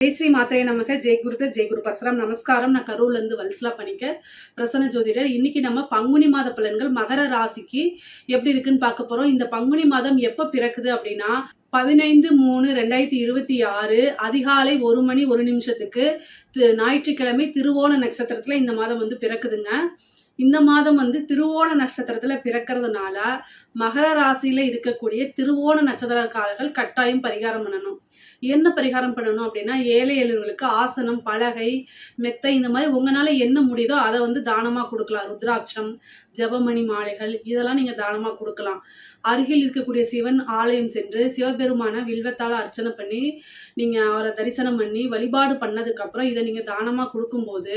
ஜெய் ஸ்ரீ மாத்திரை நமக்கு ஜெய் குரு பரசுராம் நமஸ்காரம். நான் கரூர்ல இருந்து வல்சலா பண்ணிக்க பிரசன்ன ஜோதிடர். இன்னைக்கு நம்ம பங்குனி மாத பலன்கள் மகர ராசிக்கு எப்படி இருக்குன்னு பார்க்க போறோம். இந்த பங்குனி மாதம் எப்ப பிறக்குது அப்படின்னா 15/3/2026 அதிகாலை 1 மணி 1 நிமிஷத்துக்கு ஞாயிற்றுக்கிழமை திருவோண நட்சத்திரத்துல இந்த மாதம் பிறக்குதுங்க. இந்த மாதம் திருவோண நட்சத்திரத்துல பிறக்கிறதுனால மகர ராசியில இருக்கக்கூடிய திருவோண நட்சத்திரக்காரர்கள் கட்டாயம் பரிகாரம் பண்ணணும். என்ன பரிகாரம் பண்ணணும் அப்படின்னா, ஏழை எளியவர்களுக்கு ஆசனம், பலகை, மெத்தை இந்த மாதிரி உங்களால என்ன முடியுதோ அதை தானமா கொடுக்கலாம். ருத்ராட்சம், ஜபமணி மாலைகள் இதெல்லாம் நீங்க தானமா கொடுக்கலாம். அருகில் இருக்கக்கூடிய சிவன் ஆலயம் சென்று சிவபெருமான வில்வத்தால அர்ச்சனை பண்ணி நீங்க அவரை தரிசனம் பண்ணி வழிபாடு பண்ணதுக்கு அப்புறம் இதை நீங்க தானமா கொடுக்கும்போது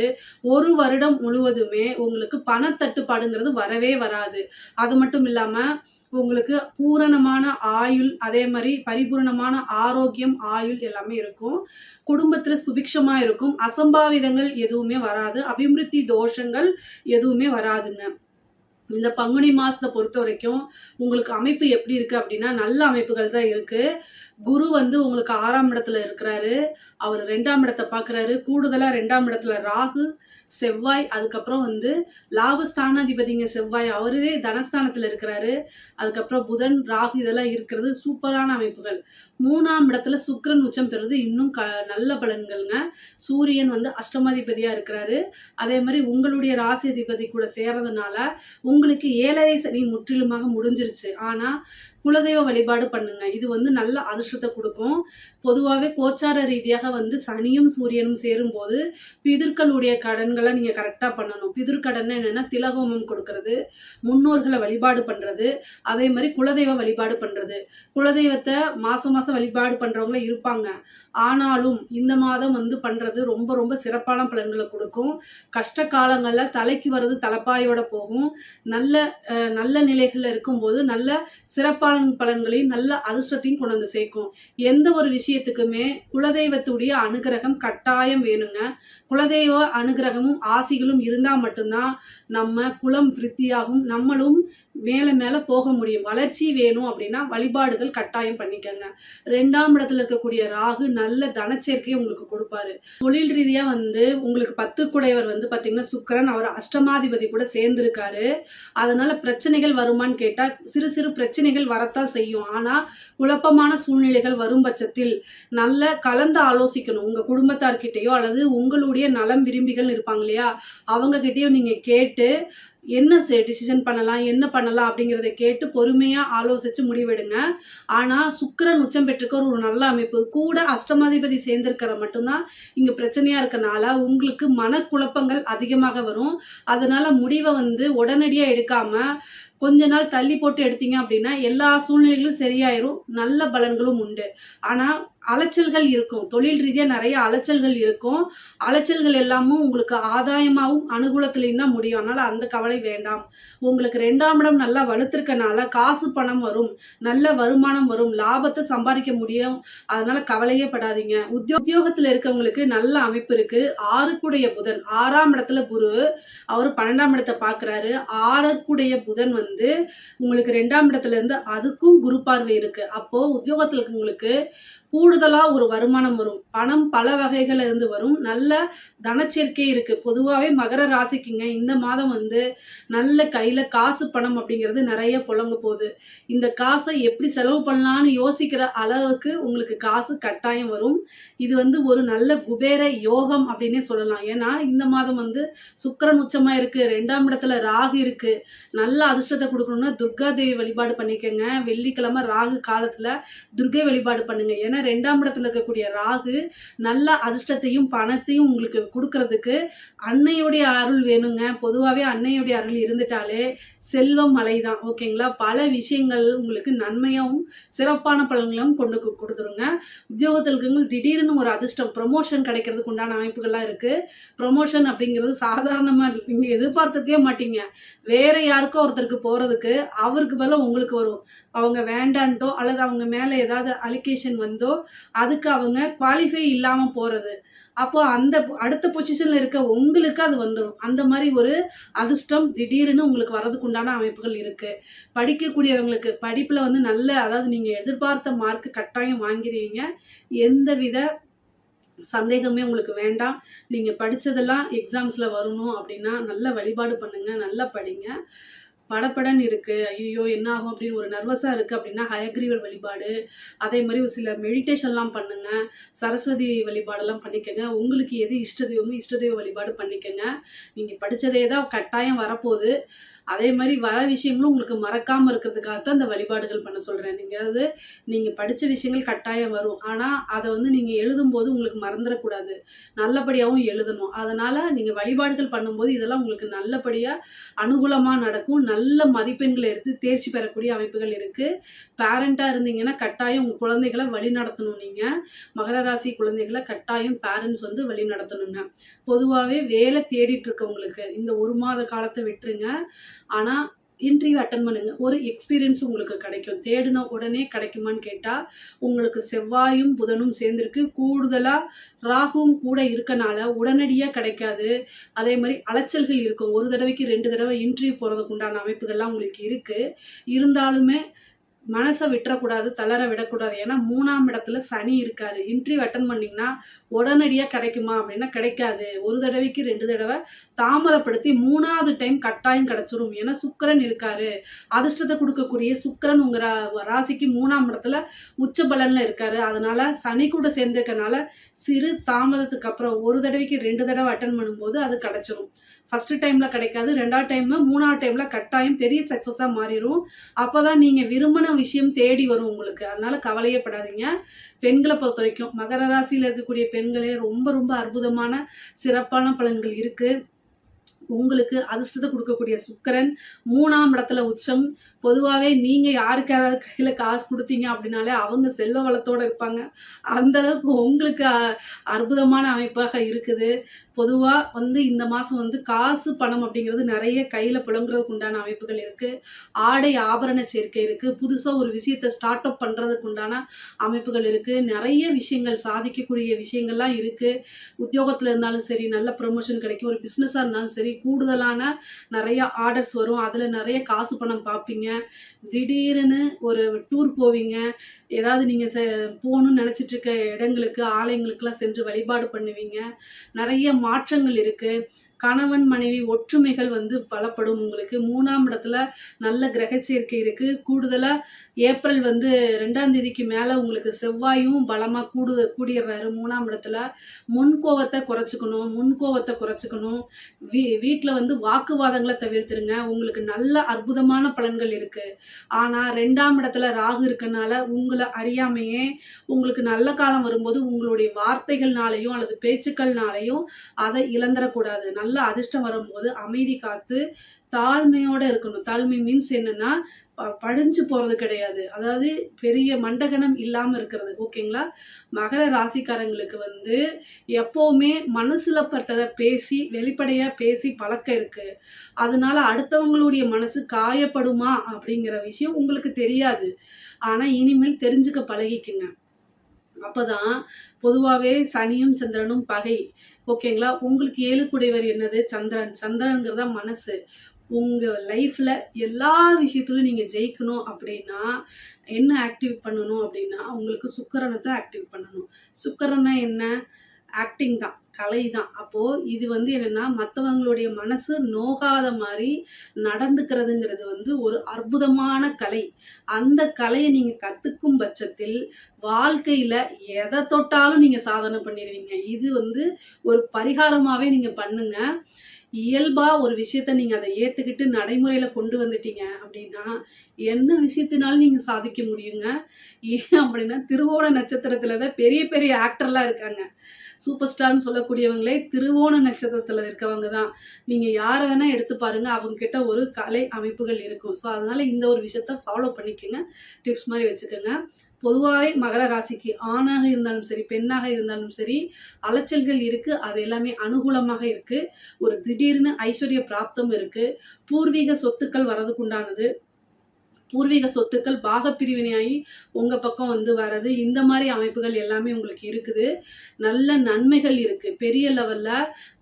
1 வருடம் முழுவதுமே உங்களுக்கு பணத்தட்டுப்பாடுங்கிறது வரவே வராது. அது மட்டும் இல்லாம உங்களுக்கு பூரணமான ஆயுள், அதே மாதிரி பரிபூரணமான ஆரோக்கியம், ஆயுள் எல்லாமே இருக்கும். குடும்பத்துல சுபிக்ஷமா இருக்கும். அசம்பாவிதங்கள் எதுவுமே வராது. அபிவிருத்தி தோஷங்கள் எதுவுமே வராதுங்க. இந்த பங்குனி மாசத்தை பொறுத்த வரைக்கும் உங்களுக்கு அமைப்பு எப்படி இருக்கு அப்படின்னா, நல்ல அமைப்புகள் தான் இருக்கு. குரு உங்களுக்கு 6ஆம் இடத்துல இருக்கிறாரு. அவர் 2ஆம் இடத்தை பாக்குறாரு. கூடுதலா 2ஆம் இடத்துல ராகு, செவ்வாய், அதுக்கப்புறம் லாபஸ்தானாதிபதிங்க செவ்வாய், அவரே தனஸ்தானத்துல இருக்கிறாரு. அதுக்கப்புறம் புதன், ராகு இதெல்லாம் இருக்கிறது சூப்பரான அமைப்புகள். 3ஆம் இடத்துல சுக்கிரன் உச்சம் பெறுறது இன்னும் நல்ல பலன்கள்ங்க. சூரியன் அஷ்டமாதிபதியா இருக்கிறாரு. அதே மாதிரி உங்களுடைய ராசி அதிபதி கூட சேர்றதுனால உங்களுக்கு 7.5 சனி முற்றிலுமாக முடிஞ்சிருச்சு. ஆனா குலதெய்வ வழிபாடு பண்ணுங்க. இது நல்ல அதிர்ஷ்டத்தை கொடுக்கும். பொதுவாகவே கோச்சார ரீதியாக சனியும் சூரியனும் சேரும் போது பிதர்களுடைய கடன்களை நீங்க கரெக்டா பண்ணணும். பிதிர்கடன் என்னன்னா திலகோமம் கொடுக்கறது, முன்னோர்களை வழிபாடு பண்றது, அதே மாதிரி குலதெய்வ வழிபாடு பண்றது. குலதெய்வத்தை மாசம் மாசம் வழிபாடு பண்றவங்கள இருப்பாங்க. ஆனாலும் இந்த மாதம் பண்றது ரொம்ப ரொம்ப சிறப்பான பலன்களை கொடுக்கும். கஷ்ட காலங்கள்ல தலைக்கு வர்றது தலைப்பாயோட போகும். நல்ல நிலைகள்ல இருக்கும்போது நல்ல சிறப்பான பலன்களையும் நல்ல அதிர்ஷ்டத்தையும் கொண்டு வந்து சேர்க்கும். எந்த ஒரு விஷயத்துக்குமே குலதெய்வத்துடைய அனுகிரகம் கட்டாயம் வேணுங்க. குலதெய்வ அனுகிரகமும் ஆசிகளும் இருந்தா மட்டும்தான் நம்ம குலம் விருத்தியாகும், நம்மளும் மேல மேல போக முடியும். வளர்ச்சி வேணும் அப்படின்னா வழிபாடுகள் கட்டாயம் பண்ணிக்கங்க. 2ஆம் இடத்துல இருக்கக்கூடிய ராகு நல்ல தனச்சேர்க்கையை உங்களுக்கு கொடுப்பாரு. தொழில் ரீதியா உங்களுக்கு 10 குடையவர் பாத்தீங்கன்னா சுக்கிரன், அவர் அஷ்டமாதிபதி கூட சேர்ந்திருக்காரு. அதனால பிரச்சனைகள் வருமான்னு கேட்டா சிறு சிறு பிரச்சனைகள் வரத்தான் செய்யும். ஆனா குழப்பமான சூழ்நிலைகள் வரும் பட்சத்தில் நல்ல கலந்து ஆலோசிக்கணும். உங்க குடும்பத்தார்கிட்டயோ அல்லது உங்களுடைய நலம் விரும்பிகள் இருப்பாங்க இல்லையா, அவங்க கிட்டயோ நீங்க கேட்டு என்ன டிசிஷன் பண்ணலாம், என்ன பண்ணலாம் அப்படிங்கிறத கேட்டு பொறுமையா ஆலோசிச்சு முடிவெடுங்க. ஆனா சுக்கிரன் உச்சம் பெற்றிருக்க ஒரு நல்ல அமைப்பு கூட அஷ்டமாதிபதி சேர்ந்திருக்கிற மட்டும்தான் இங்க பிரச்சனையா இருக்கனால உங்களுக்கு மனக்குழப்பங்கள் அதிகமாக வரும். அதனால முடிவை உடனடியா எடுக்காம கொஞ்ச நாள் தள்ளி போட்டு எடுத்தீங்க அப்படின்னா எல்லா சூழ்நிலைகளும் சரியாயிரும். நல்ல பலன்களும் உண்டு. ஆனா அலைச்சல்கள் இருக்கும். தொழில் ரீதியா நிறைய அலைச்சல்கள் இருக்கும். அலைச்சல்கள் எல்லாமும் உங்களுக்கு ஆதாயமாகவும் அனுகூலத்திலையும் தான் முடியும். அதனால அந்த கவலை வேண்டாம். உங்களுக்கு 2ஆம் இடம் நல்லா வலுத்திருக்கனால காசு பணம் வரும், நல்ல வருமானம் வரும், லாபத்தை சம்பாதிக்க முடியும். அதனால கவலையே படாதீங்க. உத்தியோகத்துல இருக்கவங்களுக்கு நல்ல அமைப்பு இருக்கு. 6க்குடைய புதன் 6ஆம் இடத்துல குரு, அவர் 12ஆம் இடத்தை பாக்குறாரு. 6க்குடைய புதன் உங்களுக்கு 2ஆம் இடத்துல இருந்து அதுக்கும் குரு பார்வை இருக்கு. அப்போ உத்தியோகத்துல இருக்கவங்களுக்கு கூடுதலா ஒரு வருமானம் வரும். பணம் பல வகைகள்ல இருந்து வரும். நல்ல தனச்சேர்க்கை இருக்கு. பொதுவாகவே மகர ராசிக்குங்க இந்த மாதம் நல்ல கையில காசு பணம் அப்படிங்கிறது நிறைய புழங்க போகுது. இந்த காசை எப்படி செலவு பண்ணலான்னு யோசிக்கிற அளவுக்கு உங்களுக்கு காசு கட்டாயம் வரும். இது ஒரு நல்ல குபேர யோகம் அப்படின்னே சொல்லலாம். ஏன்னா இந்த மாதம் சுக்கிரன் உச்சமா இருக்கு, 2ஆம் இடத்துல ராகு இருக்கு. நல்ல அதிர்ஷ்டத்தை கொடுக்கணும்னா துர்கா தேவி வழிபாடு பண்ணிக்கங்க. வெள்ளிக்கிழமை ராகு காலத்துல துர்கை வழிபாடு பண்ணுங்க. ஏன்னா 2ஆம் இடத்துல இருக்கக்கூடிய ராகு நல்ல அதிர்ஷ்டத்தையும் பணத்தையும் உங்களுக்கு கொடுக்கறதுக்கு அன்னையுடைய அருள் வேணுங்க. பொதுவாகவே அன்னையுடைய அருள் இருந்துட்டாலே செல்வம் மலைதான். ஓகேங்களா? பல விஷயங்கள் உங்களுக்கு நன்மையாகவும் சிறப்பான பலன்களும் கொண்டு கொடுத்துருங்க. உத்தியோகத்தில் இருக்கவங்க திடீர்னு ஒரு அதிர்ஷ்டம் ப்ரமோஷன் கிடைக்கிறதுக்கு உண்டான அமைப்புகள்லாம் இருக்கு. ப்ரமோஷன் அப்படிங்கிறது சாதாரணமா நீங்க எதிர்பார்த்துக்கவே மாட்டீங்க. வேற யாருக்கோ ஒருத்தருக்கு போறதுக்கு அவருக்கு பதிலாக உங்களுக்கு வரும். அவங்க வேண்டான்ட்டோ அல்லது அவங்க மேல ஏதாவது அலிகேஷன் வந்தோ அதுக்கு அவங்க குவாலிஃபை இல்லாம போறது. அப்போ அந்த அடுத்த பொசிஷன்ல இருக்க உங்களுக்கு அது வந்துடும். அந்த மாதிரி ஒரு அதிர்ஷ்டம் திடீர்னு உங்களுக்கு வர்றதுக்கு உண்டான அமைப்புகள் இருக்கு. படிக்கக்கூடியவங்களுக்கு படிப்புல நல்ல, அதாவது நீங்க எதிர்பார்த்த மார்க் கட்டாயம் வாங்கிறீங்க. எந்தவித சந்தேகமே உங்களுக்கு வேண்டாம். நீங்க படிச்சதெல்லாம் எக்ஸாம்ஸ்ல வரணும் அப்படின்னா, நல்ல வழிபாடு பண்ணுங்க. நல்லா படிங்க. படபடன்னு இருக்கு. ஐய்யய்யோ! என்ன ஆகும் அப்படின்னு ஒரு நர்வஸா இருக்கு அப்படின்னா, ஹயக்ரீவர் வழிபாடு, அதே மாரி ஒரு சில மெடிடேஷன்லாம் பண்ணுங்க. சரஸ்வதி வழிபாடெல்லாம் பண்ணிக்கங்க. உங்களுக்கு எது இஷ்ட தெய்வமோ, இஷ்ட தெய்வ வழிபாடு பண்ணிக்கங்க. நீங்க படிச்சதே தான் கட்டாயம் வரப்போது. அதே மாரி வர விஷயங்களும் உங்களுக்கு மறக்காம இருக்கிறதுக்காக தான் இந்த வழிபாடுகள் பண்ண சொல்றேன். நீங்க படிச்ச விஷயங்கள் கட்டாயம் வரும். ஆனா, அத வந்து நீங்க எழுதும்போது உங்களுக்கு மறந்துறக்கூடாது. நல்லபடியாவும் எழுதணும். அதனால நீங்க வழிபாடுகள் பண்ணும்போது இதெல்லாம் உங்களுக்கு நல்லபடியா அனுகூலமா நடக்கும். நல்ல மதிப்பெண்கள எடுத்து தேர்ச்சி பெறக்கூடிய அமைப்புகள் இருக்கு. பேரண்ட்டா இருந்தீங்கன்னா, கட்டாயம் உங்க குழந்தைகள வழிநடத்தணும் நீங்க. மகர ராசி குழந்தைகள கட்டாயம் பேரண்ட்ஸ் வந்து வழிநடத்தணுங்க. பொதுவாவே வேலை தேடிட்டு இருக்கவங்களுக்கு இந்த 1 மாத காலத்த விட்டுருங்க. ஆனா, இன்டர்வியூ அட்டெண்ட் பண்ணுங்க. ஒரு எக்ஸ்பீரியன்ஸ் உங்களுக்கு கிடைக்கும். தேடுன உடனே கிடைக்குமான்னு கேட்டா, உங்களுக்கு செவ்வாயும், புதனும் சேர்ந்திருக்கு. கூடுதலா ராகுவும் கூட இருக்கனால உடனடியா கிடைக்காது. அதே மாரி அலைச்சல்கள் இருக்கும். 1 தடவைக்கு 2 தடவ இன்டர்வியூ போறதுக்கு உண்டான அமைப்புகள்லாம் உங்களுக்கு இருக்கு. இருந்தாலுமே மனச விட்டுறக்கூடாது, தளர விடக்கூடாது. ஏன்னா 3ஆம் இடத்துல சனி இருக்காரு. இன்டர்வியூ அட்டெண்ட் பண்ணீங்கன்னா, உடனடியா கிடைக்குமா? அப்படின்னா கிடைக்காது. 1 தடவைக்கு 2 தடவ தாமதப்படுத்தி 3வது டைம் கட்டாயம் கிடைச்சிரும். ஏன்னா சுக்கிரன் இருக்காரு. அதிர்ஷ்டத்த குடுக்கக்கூடிய சுக்கிரன் உங்க ராசிக்கு 3ஆம் இடத்துல உச்ச பலன்ல இருக்காரு. அதனால சனி கூட சேர்ந்திருக்கனால, சிறு தாமதத்துக்கு அப்புறம் 1 தடவைக்கு 2 தடவ அட்டெண்ட் பண்ணும்போது அது கிடைச்சிரும். ஃபர்ஸ்ட் டைம்ல கிடைக்காது. 2வது டைம், 3வது டைம்ல கட்டாயம் பெரிய சக்சஸா மாறிரும். அப்பதான் நீங்க விரும்பின விஷயம் தேடி வரும் உங்களுக்கு. அதனால கவலையே படாதீங்க. பெண்கள பொறுத்தவரைக்கும், மகர ராசியில இருக்கக்கூடிய பெண்களே ரொம்ப ரொம்ப அற்புதமான, சிறப்பான பலன்கள் இருக்கு. உங்களுக்கு அதிர்ஷ்டத்த குடுக்கக்கூடிய சுக்கிரன் 3ஆம் இடத்துல உச்சம். பொதுவாவே நீங்க யாருக்காவது கையில காசு குடுத்தீங்க அப்படின்னாலே, அவங்க செல்வ வளத்தோட இருப்பாங்க. அந்த அளவுக்கு உங்களுக்கு அற்புதமான அமைப்பாக இருக்குது. பொதுவா வந்து இந்த மாசம் வந்து காசு, பணம் அப்படிங்கிறது நெறைய கையில புழங்குறதுக்கு உண்டான அமைப்புகள் இருக்கு. ஆடை, ஆபரண சேர்க்கை இருக்கு. புதுசா ஒரு விஷயத்த ஸ்டார்ட் அப் பண்றதுக்கு உண்டான அமைப்புகள் இருக்கு. நெறைய விஷயங்கள் சாதிக்கக்கூடிய விஷயங்கள்லாம் இருக்கு. உத்தியோகத்துல இருந்தாலும் சரி, நல்ல ப்ரமோஷன் கிடைக்கும். ஒரு பிசினஸா இருந்தாலும் சரி, கூடுதலான நெறைய ஆர்டர்ஸ் வரும். அதுல நெறைய காசு பணம் பார்ப்பீங்க. திடீர்னு ஒரு டூர் போவீங்க. ஏதாவது நீங்க போணும்னு நெனச்சிட்டு இருக்க இடங்களுக்கு, ஆலயங்களுக்குலாம் சென்று வழிபாடு பண்ணுவீங்க. நெறைய மாற்றங்கள் இருக்கு. கணவன், மனைவி ஒற்றுமைகள் வந்து பலப்படும் உங்களுக்கு. 3ஆம் இடத்துல நல்ல கிரக சேர்க்கை இருக்கு. கூடுதலா ஏப்ரல் வந்து 2ஆம் தேதிக்கு மேல உங்களுக்கு செவ்வாயும் பலமா கூடிர்றாரு 3ஆம் இடத்துல. முன்கோவத்த குறைச்சுக்கணும். வீட்ல வந்து வாக்குவாதங்கள தவிர்த்துருங்க. உங்களுக்கு நல்ல அற்புதமான பலன்கள் இருக்கு. ஆனா 2ஆம் இடத்துல ராகு இருக்கனால, உங்கள அறியாமையே உங்களுக்கு நல்ல காலம் வரும்போது உங்களுடைய வார்த்தைகள்னாலயும் அல்லது பேச்சுக்கள்னாலயும் அத இழந்துறக்கூடாது. நல்ல அதிர்ஷ்டம் வரும்போது அமைதி காத்து தாழ்மையோட இருக்கணும். தாழ்மை மீன்ஸ் என்னன்னா, படிஞ்சு போறது கிடையாது. அதாவது பெரிய மண்டகனம் இல்லாம இருக்கிறது. ஓகேங்களா? மகர ராசிக்காரங்களுக்கு வந்து எப்பவுமே மனசுல பட்டத பேசி, வெளிப்படையா பேசி பழக்கம் இருக்கு. அதனால அடுத்தவங்களுடைய மனசு காயப்படுமா அப்படிங்கிற விஷயம் உங்களுக்கு தெரியாது. ஆனா இனிமேல் தெரிஞ்சுக்க பழகிக்குங்க. அப்பதான் பொதுவாவே சனியும் சந்திரனும் பகை. ஓகேங்களா? உங்களுக்கு 7 கூடையவர் என்னது? சந்திரன். சந்திரன்ங்கிறது தான் மனசு. உங்க லைஃப்ல எல்லா விஷயத்திலும் நீங்க ஜெயிக்கணும் அப்படின்னா, என்ன ஆக்டிவேட் பண்ணணும் அப்படின்னா, உங்களுக்கு சுக்கிரன தான் ஆக்டிவேட் பண்ணணும். சுக்கிரன்னா என்ன? ஆக்டிங் தான். கலை தான். அப்போ இது வந்து என்னன்னா, மத்தவங்களுடைய மனசு நோகாத மாரி நடந்துக்கிறதுங்கிறது வந்து ஒரு அற்புதமான கலை. அந்த கலைய நீங்க கத்துக்கும் பட்சத்தில், வாழ்க்கையில எத தொட்டாலும் நீங்க சாதனை பண்ணிருவீங்க. இது வந்து ஒரு பரிகாரமாவே நீங்க பண்ணுங்க. இயல்பா ஒரு விஷயத்த நீங்க அத ஏத்துக்கிட்டு நடைமுறையில கொண்டு வந்துட்டீங்க அப்படின்னா, என்ன விஷயத்தினாலும் நீங்க சாதிக்க முடியுங்க. ஏன் அப்படின்னா, திருவோண நட்சத்திரத்துல தான் பெரிய பெரிய ஆக்டர்லாம் இருக்காங்க. சூப்பர் ஸ்டார்ன்னு சொல்லக்கூடியவங்களே திருவோண நட்சத்திரத்துல இருக்கவங்க தான். நீங்க யார வேணா எடுத்து பாருங்க. அவங்க கிட்ட ஒரு கலை அமைப்புகள் இருக்கும். ஸோ, அதனால இந்த ஒரு விஷயத்த ஃபாலோ பண்ணிக்கங்க. டிப்ஸ் மாரி வச்சுக்கங்க. பொதுவாவே மகர ராசிக்கு ஆணாக இருந்தாலும் சரி, பெண்ணாக இருந்தாலும் சரி, அலைச்சல்கள் இருக்கு. அது எல்லாமே அனுகூலமாக இருக்கு. ஒரு திடீர்னு ஐஸ்வர்ய பிராப்தம் இருக்கு. பூர்வீக சொத்துக்கள் வரதுக்கு உண்டானது. பூர்வீக சொத்துக்கள் பாகப்பிரிவினையாகி உங்க பக்கம் வந்து வர்றது, இந்த மாதிரி அமைப்புகள் எல்லாமே உங்களுக்கு இருக்குது. நல்ல நன்மைகள் இருக்கு. பெரிய லெவல்ல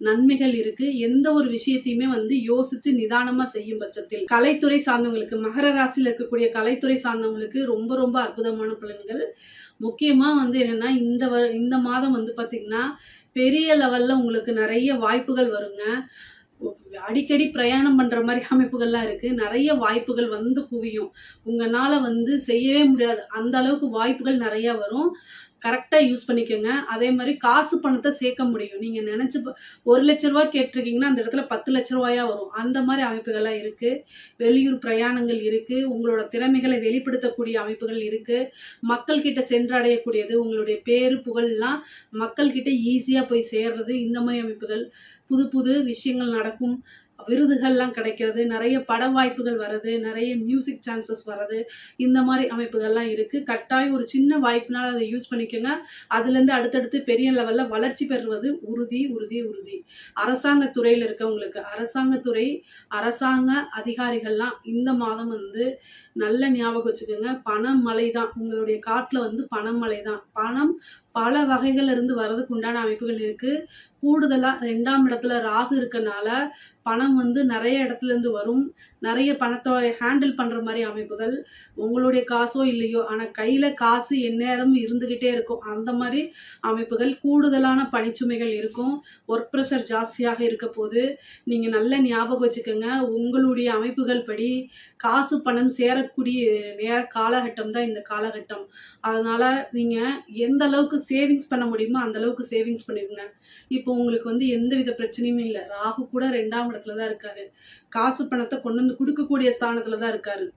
நன்மைகள் இருக்கு. எந்த ஒரு விஷயத்தையுமே வந்து யோசிச்சு நிதானமா செய்யும் பட்சத்தில் கலைத்துறை சார்ந்தவங்களுக்கு, மகர ராசியில் இருக்கக்கூடிய கலைத்துறை சார்ந்தவங்களுக்கு ரொம்ப ரொம்ப அற்புதமான பலன்கள். முக்கியமா வந்து என்னன்னா இந்த மாதம் வந்து பாத்தீங்கன்னா பெரிய லெவல்ல உங்களுக்கு நிறைய வாய்ப்புகள் வருங்க. அடிக்கடி பிரயாணம் பண்ற மாதிரி அமைப்புகள்லாம் இருக்கு. நிறைய வாய்ப்புகள் வந்து குவியும். உங்கனால வந்து செய்யவே முடியாது. அந்த அளவுக்கு வாய்ப்புகள் நிறைய வரும். கரெக்டா யூஸ் பண்ணிக்கங்க. அதே மாதிரி காசு பணத்த சேர்க்க முடியும். நீங்க நெனச்சு ரூ. 1,00,000 கேட்டிருக்கீங்கன்னா, அந்த இடத்துல ரூ. 10,00,000 வரும். அந்த மாரி அமைப்புகள்லாம் இருக்கு. வெளியூர் பிரயாணங்கள் இருக்கு. உங்களோட திறமைகளை வெளிப்படுத்தக்கூடிய அமைப்புகள் இருக்கு. மக்கள் கிட்ட சென்றடையக்கூடியது, உங்களுடைய பேரு, புகழ்லாம் மக்கள் கிட்ட ஈஸியா போய் சேர்றது, இந்த மாரி அமைப்புகள். புது புது விஷயங்கள் நடக்கும். விருதுகள்லாம் கிடைக்கிறது, நிறைய பட வாய்ப்புகள் வர்றது, நிறைய மியூசிக் சான்சஸ் வர்றது, இந்த மாதிரி அமைப்புகள்லாம் இருக்கு. கட்டாயம் ஒரு சின்ன வாய்ப்புனால அதை யூஸ் பண்ணிக்கோங்க. அதுலேருந்து அடுத்தடுத்து பெரிய லெவல்ல வளர்ச்சி பெறுவது உறுதி உறுதி உறுதி. அரசாங்க துறையில் இருக்கவங்களுக்கு, அரசாங்கத்துறை அரசாங்க அதிகாரிகள்லாம் இந்த மாதம் வந்து நல்ல ஞாபகம் வச்சுக்கோங்க. பணமழை தான் உங்களுடைய காட்டில் வந்து பணமழை தான். பணம் பல வகைகள்ல இருந்து வர்றதுக்கு உண்டான அமைப்புகள் இருக்கு. கூடுதலா 2ஆம் இடத்துல ராகு இருக்கனால பணம் வந்து நிறைய இடத்துல இருந்து வரும். நிறைய பணத்தை ஹேண்டில் பண்ற மாதிரி அமைப்புகள். உங்களுடைய காசோ இல்லையோ, ஆனா கையில காசு எந்நேரமும் இருந்துகிட்டே இருக்கும். அந்த மாதிரி அமைப்புகள். கூடுதலான பணிச்சுமைகள் இருக்கும். ஒர்க் ப்ரெஷர் ஜாஸ்தியாக இருக்க போது நீங்க நல்ல ஞாபகம் வச்சுக்கோங்க. உங்களுடைய அமைப்புகள் படி காசு பணம் சேரக்கூடிய காலகட்டம் தான் இந்த காலகட்டம். அதனால நீங்க எந்த அளவுக்கு சேவிங்ஸ் பண்ண முடியுமோ அந்த அளவுக்கு சேவிங்ஸ் பண்ணிருங்க. இப்போ உங்களுக்கு வந்து எந்தவித பிரச்சனையுமே இல்லை. ராகு கூட 2ஆம் இடத்துல தான் இருக்காரு. காசு பணத்தை கொண்டு வந்து கொடுக்கக்கூடிய ஸ்தானத்துல தான் இருக்காரு.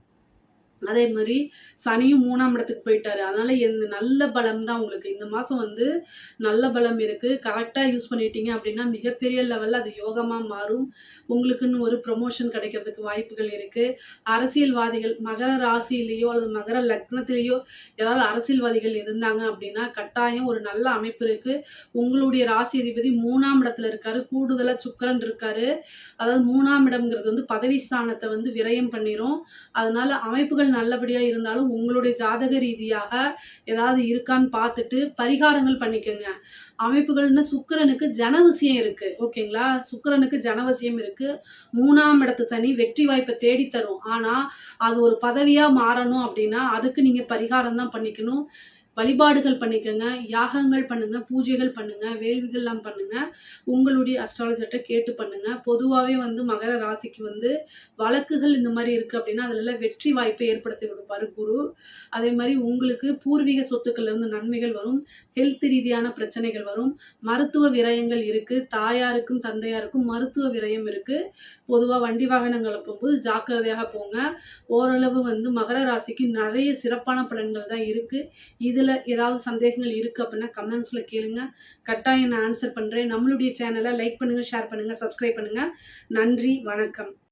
அதே மாதிரி சனியும் 3ஆம் இடத்துக்கு போயிட்டாரு. அதனால நல்ல பலம் தான் உங்களுக்கு. இந்த மாசம் வந்து நல்ல பலம் இருக்கு. கரெக்டா யூஸ் பண்ணிட்டீங்க அப்படின்னா மிகப்பெரிய லெவல்ல அது யோகமா மாறும். உங்களுக்குன்னு ஒரு ப்ரொமோஷன் கிடைக்கிறதுக்கு வாய்ப்புகள் இருக்கு. அரசியல்வாதிகள் மகர ராசியிலேயோ அல்லது மகர லக்னத்திலேயோ ஏதாவது அரசியல்வாதிகள் இருந்தாங்க அப்படின்னா கட்டாயம் ஒரு நல்ல அமைப்பு இருக்கு. உங்களுடைய ராசி அதிபதி 3ஆம் இடத்துல இருக்காரு. கூடுதலா சுக்கிரன் இருக்காரு. அதாவது 3ஆம் இடம்ங்கிறது வந்து பதவி ஸ்தானத்தை வந்து விரயம் பண்ணிரும். அதனால அமைப்புகள் நல்லபடியா இருந்தாலும் உங்களுடைய ஜாதக ரீதியாக ஏதாவது இருக்கான்னு பார்த்துட்டு பரிகாரங்கள் பண்ணிக்கோங்க. அமைப்புகள்னு சுக்கிரனுக்கு ஜனவசியம் இருக்கு. ஓகேங்களா? சுக்கிரனுக்கு ஜனவசியம் இருக்கு. 3ஆம் இடத்து சனி வெற்றி வாய்ப்பை தேடி தரும். ஆனா அது ஒரு பதவியா மாறணும் அப்படின்னா அதுக்கு நீங்க பரிகாரம் தான் பண்ணிக்கணும். வழிபாடுகள் பண்ணிக்கங்க, யாகங்கள் பண்ணுங்க, பூஜைகள் பண்ணுங்க, வேள்விகள்லாம் பண்ணுங்க. உங்களுடைய அஸ்ட்ராலஜர்கிட்ட கேட்டு பண்ணுங்க. பொதுவாகவே வந்து மகர ராசிக்கு வந்து வழக்குகள் இந்த மாதிரி இருக்கு அப்படின்னா அதுல வெற்றி வாய்ப்பை ஏற்படுத்தி கொடுப்பாரு குரு. அதே மாதிரி உங்களுக்கு பூர்வீக சொத்துக்கள்ல இருந்து நன்மைகள் வரும். ஹெல்த் ரீதியான பிரச்சனைகள் வரும். மருத்துவ விரயங்கள் இருக்கு. தாயாருக்கும் தந்தையாருக்கும் மருத்துவ விரயம் இருக்கு. பொதுவாக வண்டி வாகனங்களை போகும்போது ஜாக்கிரதையாக போங்க. ஓரளவு வந்து மகர ராசிக்கு நிறைய சிறப்பான பலன்கள் தான் இருக்கு. இதுல ஏதாவது சந்தேகங்கள் இருக்கு அப்படின்னா கமெண்ட்ஸ்ல கேளுங்க. கட்டாயம் நான் ஆன்சர் பண்றேன். நம்மளுடைய சேனலை லைக் பண்ணுங்க, ஷேர் பண்ணுங்க, சப்ஸ்கிரைப் பண்ணுங்க. நன்றி, வணக்கம்.